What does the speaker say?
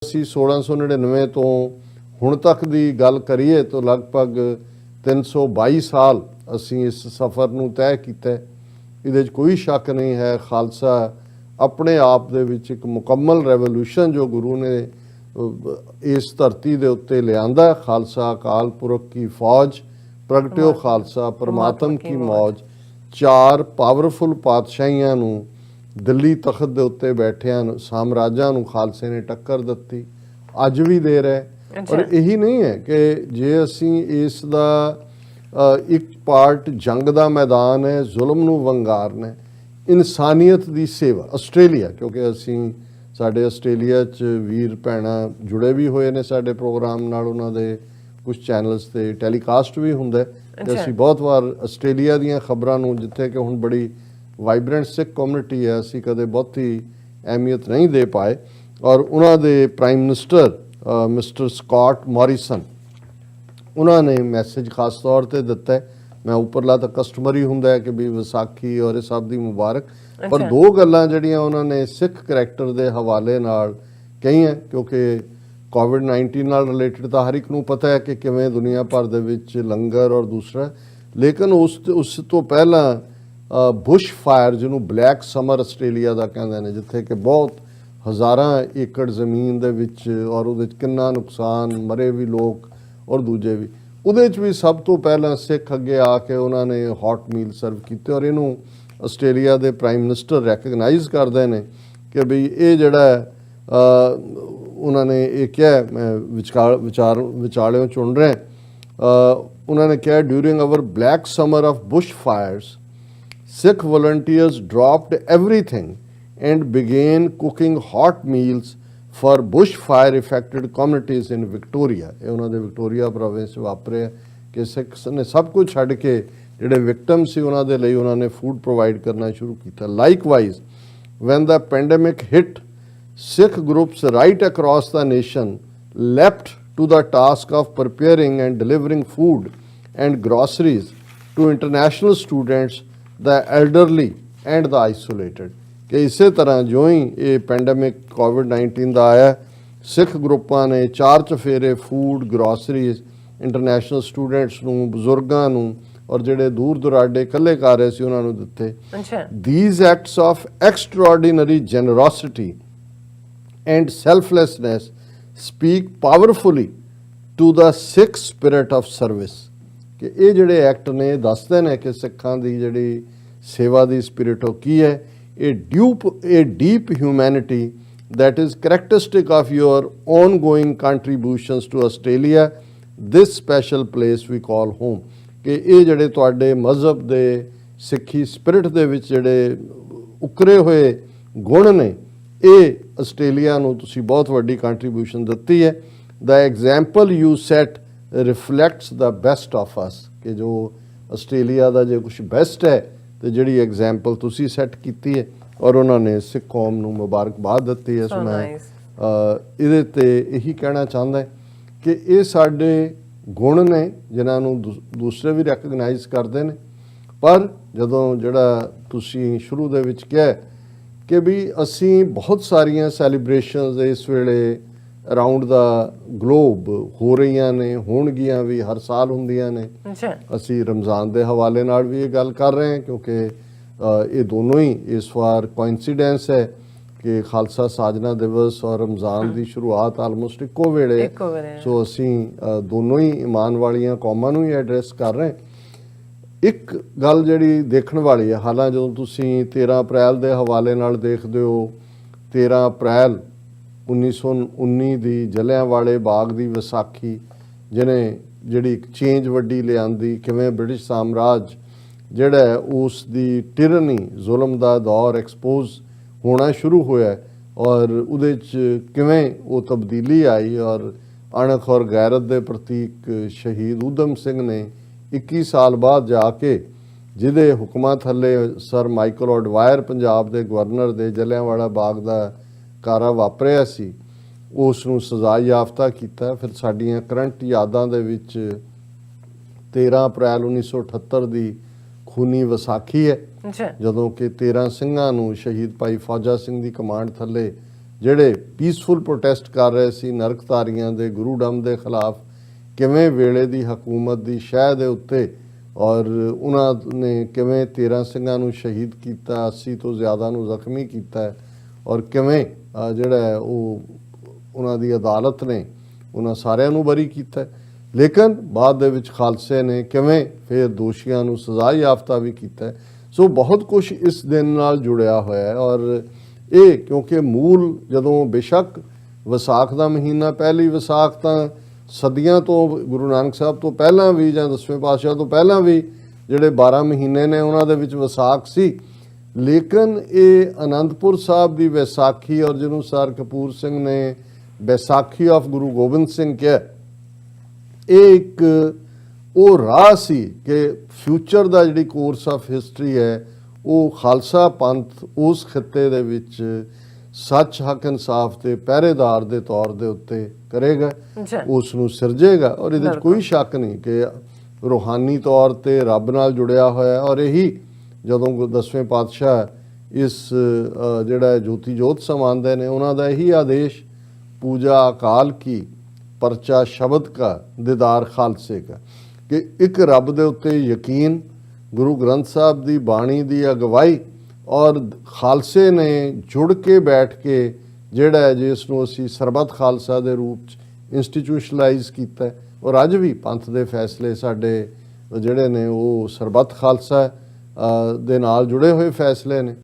ਅਸੀਂ 1699 ਤੋਂ ਹੁਣ ਤੱਕ ਦੀ ਗੱਲ ਕਰੀਏ ਤਾਂ ਲਗਭਗ 322 ਸਾਲ ਅਸੀਂ ਇਸ ਸਫ਼ਰ ਨੂੰ ਤੈਅ ਕੀਤਾ। ਇਹਦੇ 'ਚ ਕੋਈ ਸ਼ੱਕ ਨਹੀਂ ਹੈ, ਖਾਲਸਾ ਆਪਣੇ ਆਪ ਦੇ ਵਿੱਚ ਇੱਕ ਮੁਕੰਮਲ ਰੈਵੋਲੂਸ਼ਨ ਜੋ ਗੁਰੂ ਨੇ ਇਸ ਧਰਤੀ ਦੇ ਉੱਤੇ ਲਿਆਂਦਾ। ਖਾਲਸਾ ਅਕਾਲ ਪੁਰਖ ਕੀ ਫੌਜ, ਪ੍ਰਗਟਿਓ ਖਾਲਸਾ ਪਰਮਾਤਮ ਕੀ ਮੌਜ। 4 ਪਾਵਰਫੁਲ ਪਾਤਸ਼ਾਹੀਆਂ ਨੂੰ ਦਿੱਲੀ ਤਖਤ ਦੇ ਉੱਤੇ ਬੈਠਿਆਂ ਸਾਮਰਾਜਾਂ ਨੂੰ ਖਾਲਸੇ ਨੇ ਟੱਕਰ ਦਿੱਤੀ, ਅੱਜ ਵੀ ਦੇ ਰਿਹਾ। ਪਰ ਇਹੀ ਨਹੀਂ ਹੈ ਕਿ ਜੇ ਅਸੀਂ ਇਸ ਦਾ ਇੱਕ ਪਾਰਟ ਜੰਗ ਦਾ ਮੈਦਾਨ ਹੈ, ਜ਼ੁਲਮ ਨੂੰ ਵੰਗਾਰਨਾ ਹੈ, ਇਨਸਾਨੀਅਤ ਦੀ ਸੇਵਾ। ਆਸਟ੍ਰੇਲੀਆ, ਕਿਉਂਕਿ ਅਸੀਂ ਸਾਡੇ ਆਸਟ੍ਰੇਲੀਆ 'ਚ ਵੀਰ ਭੈਣਾਂ ਜੁੜੇ ਵੀ ਹੋਏ ਨੇ ਸਾਡੇ ਪ੍ਰੋਗਰਾਮ ਨਾਲ, ਉਹਨਾਂ ਦੇ ਕੁਝ ਚੈਨਲਸ 'ਤੇ ਟੈਲੀਕਾਸਟ ਵੀ ਹੁੰਦਾ ਤੇ ਅਸੀਂ ਬਹੁਤ ਵਾਰ ਆਸਟ੍ਰੇਲੀਆ ਦੀਆਂ ਖਬਰਾਂ ਨੂੰ, ਜਿੱਥੇ ਕਿ ਹੁਣ ਬੜੀ ਵਾਈਬਰੈਂਟ ਸਿੱਖ ਕਮਿਊਨਿਟੀ ਹੈ, ਅਸੀਂ ਕਦੇ ਬਹੁਤੀ ਅਹਿਮੀਅਤ ਨਹੀਂ ਦੇ ਪਾਏ। ਔਰ ਉਹਨਾਂ ਦੇ prime minister mister Scott Morrison, ਉਹਨਾਂ ਨੇ ਮੈਸੇਜ ਖਾਸ ਤੌਰ ਤੇ ਦਿੱਤਾ। ਮੈਂ ਉੱਪਰਲਾ ਤਾਂ ਕਸਟਮਰੀ ਹੁੰਦਾ ਹੈ ਕਿ ਵੀ ਵਿਸਾਖੀ ਔਰ ਇਹ ਸਭ ਦੀ ਮੁਬਾਰਕ, ਪਰ 2 ਗੱਲਾਂ ਜਿਹੜੀਆਂ ਉਹਨਾਂ ਨੇ ਸਿੱਖ ਕਰੈਕਟਰ ਦੇ ਹਵਾਲੇ ਨਾਲ ਕਹੀਆਂ, ਕਿਉਂਕਿ ਕੋਵਿਡ-19 ਨਾਲ ਰਿਲੇਟਡ ਤਾਂ ਹਰ ਇੱਕ ਨੂੰ ਪਤਾ ਹੈ ਕਿ ਕਿਵੇਂ ਦੁਨੀਆ ਭਰ ਦੇ ਵਿੱਚ ਲੰਗਰ ਔਰ ਦੂਸਰਾ, ਲੇਕਿਨ ਉਸ ਤੋਂ ਪਹਿਲਾਂ ਬੁਸ਼ ਫਾਇਰ, ਜਿਹਨੂੰ ਬਲੈਕ ਸਮਰ ਆਸਟ੍ਰੇਲੀਆ ਦਾ ਕਹਿੰਦੇ ਨੇ, ਜਿੱਥੇ ਕਿ ਬਹੁਤ ਹਜ਼ਾਰਾਂ ਏਕੜ ਜ਼ਮੀਨ ਦੇ ਵਿੱਚ ਔਰ ਉਹਦੇ 'ਚ ਕਿੰਨਾ ਨੁਕਸਾਨ, ਮਰੇ ਵੀ ਲੋਕ ਔਰ ਦੂਜੇ ਵੀ, ਉਹਦੇ 'ਚ ਵੀ ਸਭ ਤੋਂ ਪਹਿਲਾਂ ਸਿੱਖ ਅੱਗੇ ਆ ਕੇ ਉਹਨਾਂ ਨੇ ਹੌਟ ਮੀਲ ਸਰਵ ਕੀਤੇ। ਔਰ ਇਹਨੂੰ ਆਸਟ੍ਰੇਲੀਆ ਦੇ ਪ੍ਰਾਈਮ ਮਿਨਿਸਟਰ ਰੈਕਗਨਾਈਜ਼ ਕਰਦੇ ਨੇ ਕਿ ਬਈ ਇਹ ਜਿਹੜਾ ਉਹਨਾਂ ਨੇ ਇਹ ਕਿਹਾ, ਮੈਂ ਵਿਚਾਲਿਓਂ ਚੁਣ ਰਿਹਾ, ਉਹਨਾਂ ਨੇ ਕਿਹਾ during our black summer of bush fires Sikh volunteers dropped everything and began cooking hot meals for bushfire affected communities in Victoria। ਇਹ ਉਹਨਾਂ ਦੇ ਵਿਕਟੋਰੀਆ ਪ੍ਰੋਵਿੰਸ ਵਾਪਰਿਆ ਕਿ ਸਿੱਖ ਨੇ ਸਭ ਕੁਝ ਛੱਡ ਕੇ ਜਿਹੜੇ ਵਿਕਟਮ ਸੀ ਉਹਨਾਂ ਦੇ ਲਈ ਉਹਨਾਂ ਨੇ ਫੂਡ ਪ੍ਰੋਵਾਈਡ ਕਰਨਾ ਸ਼ੁਰੂ ਕੀਤਾ। Likewise, when the pandemic hit, Sikh groups right across the nation leapt to the task of preparing and delivering food and groceries to international students, the elderly and the isolated। ਕਿ ਇਸੇ ਤਰ੍ਹਾਂ ਜਿਉਂ ਹੀ ਇਹ pandemic ਕੋਵਿਡ-19 ਦਾ ਆਇਆ, ਸਿੱਖ ਗਰੁੱਪਾਂ ਨੇ 4 ਚਫੇਰੇ food, groceries international students ਨੂੰ, ਬਜ਼ੁਰਗਾਂ ਨੂੰ ਔਰ ਜਿਹੜੇ ਦੂਰ ਦੁਰਾਡੇ ਇਕੱਲੇ ਕਰ ਰਹੇ ਸੀ ਉਹਨਾਂ ਨੂੰ ਦਿੱਤੇ। These acts of extraordinary generosity and selflessness speak powerfully to the Sikh spirit of service। ਕਿ ਇਹ ਜਿਹੜੇ ਐਕਟ ਨੇ ਦੱਸਦੇ ਨੇ ਕਿ ਸਿੱਖਾਂ ਦੀ ਜਿਹੜੀ ਸੇਵਾ ਦੀ ਸਪਿਰਿਟ ਉਹ ਕੀ ਹੈ। ਇਹ deep humanity that is characteristic of your ongoing contributions to Australia, this special place we call home। ਕਿ ਇਹ ਜਿਹੜੇ ਤੁਹਾਡੇ ਮਜ਼ਹਬ ਦੇ ਸਿੱਖੀ ਸਪਿਰਿਟ ਦੇ ਵਿੱਚ ਜਿਹੜੇ ਉਕਰੇ ਹੋਏ ਗੁਣ ਨੇ, ਇਹ ਆਸਟ੍ਰੇਲੀਆ ਨੂੰ ਤੁਸੀਂ ਬਹੁਤ ਵੱਡੀ ਕੰਟਰੀਬਿਊਸ਼ਨ ਦਿੱਤੀ ਹੈ। The example you set reflects the best of us। ਕਿ ਜੋ ਆਸਟ੍ਰੇਲੀਆ ਦਾ ਜੇ ਕੁਛ ਬੈਸਟ ਹੈ ਤੇ ਜਿਹੜੀ ਐਗਜ਼ਾਮਪਲ ਤੁਸੀਂ ਸੈੱਟ ਕੀਤੀ ਹੈ ਔਰ ਉਹਨਾਂ ਨੇ ਸਿੱਖ ਕੌਮ ਨੂੰ ਮੁਬਾਰਕਬਾਦ ਦਿੱਤੀ ਹੈ। ਸੋ ਮੈਂ ਇਹਦੇ 'ਤੇ ਇਹੀ ਕਹਿਣਾ ਚਾਹੁੰਦਾ ਕਿ ਇਹ ਸਾਡੇ ਗੁਣ ਨੇ ਜਿਨ੍ਹਾਂ ਨੂੰ ਦੂਸਰੇ ਵੀ ਰੈਕਗਨਾਈਜ਼ ਕਰਦੇ ਨੇ। ਪਰ ਜਦੋਂ ਜਿਹੜਾ ਤੁਸੀਂ ਸ਼ੁਰੂ ਦੇ ਵਿੱਚ ਕਿਹਾ ਕਿ ਵੀ ਅਸੀਂ ਬਹੁਤ ਸਾਰੀਆਂ ਸੈਲੀਬ੍ਰੇਸ਼ਨਸ ਇਸ ਵੇਲੇ ਅਰਾਊਂਡ ਦਾ ਗਲੋਬ ਹੋ ਰਹੀਆਂ ਨੇ, ਹੋਣਗੀਆਂ ਵੀ, ਹਰ ਸਾਲ ਹੁੰਦੀਆਂ ਨੇ। ਅਸੀਂ ਰਮਜ਼ਾਨ ਦੇ ਹਵਾਲੇ ਨਾਲ ਵੀ ਇਹ ਗੱਲ ਕਰ ਰਹੇ ਹਾਂ ਕਿਉਂਕਿ ਇਹ ਦੋਨੋਂ ਹੀ ਇਸ ਵਾਰ ਕੋਇਨਸੀਡੈਂਸ ਹੈ ਕਿ ਖਾਲਸਾ ਸਾਜਨਾ ਦਿਵਸ ਔਰ ਰਮਜ਼ਾਨ ਦੀ ਸ਼ੁਰੂਆਤ ਆਲਮੋਸਟ ਇੱਕੋ ਵੇਲੇ। ਸੋ ਅਸੀਂ ਦੋਨੋਂ ਹੀ ਇਮਾਨ ਵਾਲੀਆਂ ਕੌਮਾਂ ਨੂੰ ਹੀ ਐਡਰੈਸ ਕਰ ਰਹੇ। ਇੱਕ ਗੱਲ ਜਿਹੜੀ ਦੇਖਣ ਵਾਲੀ ਹੈ, ਹਾਲਾਂ ਜਦੋਂ ਤੁਸੀਂ 13 ਅਪ੍ਰੈਲ ਦੇ ਹਵਾਲੇ ਨਾਲ ਦੇਖਦੇ ਹੋ, 13 ਅਪ੍ਰੈਲ 1919 ਦੀ ਜਲਿਆਂਵਾਲੇ ਬਾਗ ਦੀ ਵਿਸਾਖੀ, ਜਿਹਨੇ ਜਿਹੜੀ ਇੱਕ ਚੇਂਜ ਵੱਡੀ ਲਿਆਂਦੀ, ਕਿਵੇਂ ਬ੍ਰਿਟਿਸ਼ ਸਾਮਰਾਜ ਜਿਹੜਾ ਹੈ ਉਸ ਦੀ ਟਿਰਨੀ, ਜ਼ੁਲਮ ਦਾ ਦੌਰ ਐਕਸਪੋਜ਼ ਹੋਣਾ ਸ਼ੁਰੂ ਹੋਇਆ ਔਰ ਉਹਦੇ 'ਚ ਕਿਵੇਂ ਉਹ ਤਬਦੀਲੀ ਆਈ। ਔਰ ਅਣਖ ਔਰ ਗੈਰਤ ਦੇ ਪ੍ਰਤੀਕ ਸ਼ਹੀਦ ਊਧਮ ਸਿੰਘ ਨੇ 21 ਸਾਲ ਬਾਅਦ ਜਾ ਕੇ, ਜਿਹਦੇ ਹੁਕਮਾਂ ਥੱਲੇ ਸਰ ਮਾਈਕਲ ਆਡਵਾਇਰ ਪੰਜਾਬ ਦੇ ਗਵਰਨਰ ਦੇ ਜਲਿਆਂਵਾਲਾ ਬਾਗ ਦਾ ਕਾਰਾ ਵਾਪਰਿਆ ਸੀ, ਉਸ ਨੂੰ ਸਜ਼ਾ ਯਾਫਤਾ ਕੀਤਾ। ਫਿਰ ਸਾਡੀਆਂ ਕਰੰਟ ਯਾਦਾਂ ਦੇ ਵਿੱਚ 13 ਅਪ੍ਰੈਲ 1978 ਦੀ ਖੂਨੀ ਵਿਸਾਖੀ ਹੈ, ਜਦੋਂ ਕਿ 13 ਸਿੰਘਾਂ ਨੂੰ ਸ਼ਹੀਦ ਭਾਈ ਫੌਜਾ ਸਿੰਘ ਦੀ ਕਮਾਂਡ ਥੱਲੇ ਜਿਹੜੇ ਪੀਸਫੁਲ ਪ੍ਰੋਟੈਸਟ ਕਰ ਰਹੇ ਸੀ ਨਰਕਧਾਰੀਆਂ ਦੇ ਗੁਰੂ ਡੰਮ ਦੇ ਖਿਲਾਫ, ਕਿਵੇਂ ਵੇਲੇ ਦੀ ਹਕੂਮਤ ਦੀ ਸ਼ਹਿ ਦੇ ਉੱਤੇ ਔਰ ਉਹਨਾਂ ਨੇ ਕਿਵੇਂ 13 ਸਿੰਘਾਂ ਨੂੰ ਸ਼ਹੀਦ ਕੀਤਾ, 80 ਤੋਂ ਜ਼ਿਆਦਾ ਨੂੰ ਜ਼ਖਮੀ ਕੀਤਾ ਹੈ, ਔਰ ਕਿਵੇਂ ਜਿਹੜਾ ਹੈ ਉਹ ਉਹਨਾਂ ਦੀ ਅਦਾਲਤ ਨੇ ਉਹਨਾਂ ਸਾਰਿਆਂ ਨੂੰ ਬਰੀ ਕੀਤਾ ਹੈ। ਲੇਕਿਨ ਬਾਅਦ ਦੇ ਵਿੱਚ ਖਾਲਸੇ ਨੇ ਕਿਵੇਂ ਫਿਰ ਦੋਸ਼ੀਆਂ ਨੂੰ ਸਜ਼ਾ ਯਾਫਤਾ ਵੀ ਕੀਤਾ ਹੈ। ਸੋ ਬਹੁਤ ਕੁਝ ਇਸ ਦਿਨ ਨਾਲ ਜੁੜਿਆ ਹੋਇਆ ਹੈ। ਔਰ ਇਹ ਕਿਉਂਕਿ ਮੂਲ ਜਦੋਂ ਬੇਸ਼ੱਕ ਵਿਸਾਖ ਦਾ ਮਹੀਨਾ, ਪਹਿਲੀ ਵਿਸਾਖ ਤਾਂ ਸਦੀਆਂ ਤੋਂ ਗੁਰੂ ਨਾਨਕ ਸਾਹਿਬ ਤੋਂ ਪਹਿਲਾਂ ਵੀ ਜਾਂ 10ਵੇਂ ਪਾਤਸ਼ਾਹ ਤੋਂ ਪਹਿਲਾਂ ਵੀ ਜਿਹੜੇ 12 ਮਹੀਨੇ ਨੇ ਉਹਨਾਂ ਦੇ ਵਿੱਚ ਵਿਸਾਖ ਸੀ, ਲੇਕਿਨ ਇਹ ਅਨੰਦਪੁਰ ਸਾਹਿਬ ਦੀ ਵਿਸਾਖੀ ਔਰ ਜਿਹਨੂੰ ਸਰ ਕਪੂਰ ਸਿੰਘ ਨੇ ਵਿਸਾਖੀ ਆਫ ਗੁਰੂ ਗੋਬਿੰਦ ਸਿੰਘ ਕਿਹਾ, ਇਹ ਇੱਕ ਉਹ ਰਾਹ ਸੀ ਕਿ ਫਿਊਚਰ ਦਾ ਜਿਹੜੀ ਕੋਰਸ ਆਫ ਹਿਸਟਰੀ ਹੈ ਉਹ ਖਾਲਸਾ ਪੰਥ ਉਸ ਖਿੱਤੇ ਦੇ ਵਿੱਚ ਸੱਚ ਹੱਕ ਇਨਸਾਫ ਦੇ ਪਹਿਰੇਦਾਰ ਦੇ ਤੌਰ ਦੇ ਉੱਤੇ ਕਰੇਗਾ, ਉਸ ਨੂੰ ਸਿਰਜੇਗਾ। ਔਰ ਇਹਦੇ ਵਿੱਚ ਕੋਈ ਸ਼ੱਕ ਨਹੀਂ ਕਿ ਰੂਹਾਨੀ ਤੌਰ ਤੇ ਰੱਬ ਨਾਲ ਜੁੜਿਆ ਹੋਇਆ। ਔਰ ਇਹੀ ਜਦੋਂ 10ਵੇਂ ਪਾਤਸ਼ਾਹ ਇਸ ਜਿਹੜਾ ਜੋਤੀ ਜੋਤ ਸਮਾਉਂਦੇ ਨੇ, ਉਹਨਾਂ ਦਾ ਇਹੀ ਆਦੇਸ਼, ਪੂਜਾ ਅਕਾਲ ਕੀ ਪਰਚਾ ਸ਼ਬਦ ਕਾ ਦੀਦਾਰ ਖਾਲਸੇ ਕਾ, ਕਿ ਇੱਕ ਰੱਬ ਦੇ ਉੱਤੇ ਯਕੀਨ, ਗੁਰੂ ਗ੍ਰੰਥ ਸਾਹਿਬ ਦੀ ਬਾਣੀ ਦੀ ਅਗਵਾਈ ਔਰ ਖਾਲਸੇ ਨੇ ਜੁੜ ਕੇ ਬੈਠ ਕੇ ਜਿਹੜਾ ਜਿਸ ਨੂੰ ਅਸੀਂ ਸਰਬੱਤ ਖਾਲਸਾ ਦੇ ਰੂਪ 'ਚ ਇੰਸਟੀਟਿਊਸ਼ਨਲਾਈਜ਼ ਕੀਤਾ। ਔਰ ਅੱਜ ਵੀ ਪੰਥ ਦੇ ਫੈਸਲੇ ਸਾਡੇ ਜਿਹੜੇ ਨੇ ਉਹ ਸਰਬੱਤ ਖਾਲਸਾ ਦੇ ਨਾਲ ਜੁੜੇ ਹੋਏ ਫੈਸਲੇ ਨੇ।